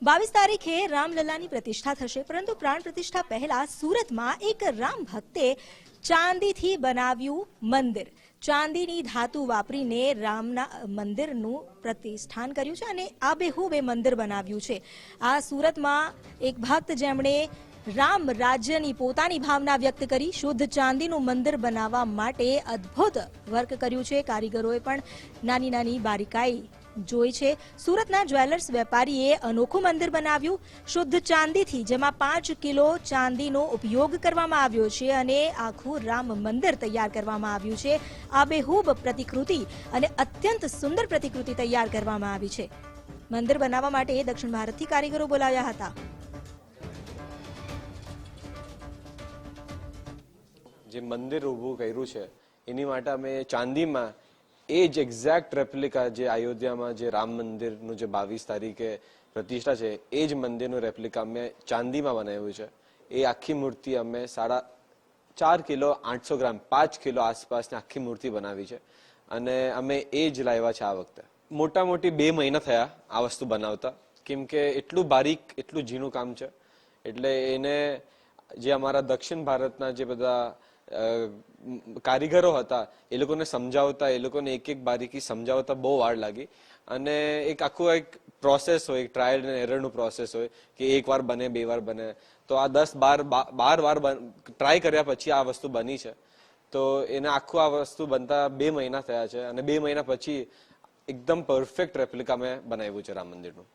22 તારીખે રામલલ્લાની પ્રતિષ્ઠા થશે, પરંતુ પ્રાણ પ્રતિષ્ઠા પહેલા સુરતમાં એક રામ ભક્તે ચાંદીથી બનાવ્યું મંદિર, ચાંદીની ધાતુ વાપરીને રામના મંદિરનું પ્રતિષ્ઠાન કર્યું છે અને આબેહૂબ એ મંદિર બનાવ્યું છે. આ સુરતમાં એક ભક્ત જેમણે રામ રાજ્યની પોતાની ભાવના વ્યક્ત કરી શુદ્ધ ચાંદીનું મંદિર બનાવવા માટે અદ્ભુત વર્ક કર્યું છે. કારીગરોએ પણ નાની નાની બારીકાઈ જોઈ છે. સુરતના જ્વેલર્સ વેપારીએ અનોખું મંદિર બનાવ્યું શુદ્ધ ચાંદીથી, જેમાં 5 કિલો ચાંદીનો ઉપયોગ કરવામાં આવ્યો છે અને આખું રામ મંદિર તૈયાર કરવામાં આવ્યું છે. આબેહૂબ પ્રતિકૃતિ અને અત્યંત સુંદર પ્રતિકૃતિ તૈયાર કરવામાં આવી છે. મંદિર બનાવવા માટે દક્ષિણ ભારતથી કારીગરો બોલાવ્યા હતા. જે મંદિર ઊભું કર્યું છે એની માટે અમે ચાંદીમાં એ જ એક્ઝેક્ટ રેપ્લિકા જે અયોધ્યામાં જે રામ મંદિરનું જે 22 તારીખે પ્રતિષ્ઠા છે એ જ મંદિરનું રેપ્લિકા અમે ચાંદીમાં બનાવ્યું છે. એ આખી મૂર્તિ અમે 4.5 કિલો 800 ગ્રામ 5 કિલો આસપાસની આખી મૂર્તિ બનાવી છે અને અમે એ જ લાવ્યા છે આ વખતે. મોટા મોટી 2 મહિના થયા આ વસ્તુ બનાવતા, કેમ કે એટલું બારીક એટલું ઝીણું કામ છે. એટલે એને જે અમારા દક્ષિણ ભારતના જે બધા કારીગરો હતા એ લોકોને સમજાવતા, એ લોકોને એક એક બારીકી સમજાવતા બહુ વાર લાગી. અને એક આખું એક પ્રોસેસ હોય, એક ટ્રાયલ એન્ડ એરરનું પ્રોસેસ હોય કે 1 વાર બને 2 વાર બને. તો આ 10-12 વાર ટ્રાય કર્યા પછી આ વસ્તુ બની છે. તો એને આખું આ વસ્તુ બનતા 2 મહિના થયા છે અને 2 મહિના પછી એકદમ પરફેક્ટ રેપ્લિકા મેં બનાવ્યું છે રામ મંદિરનું.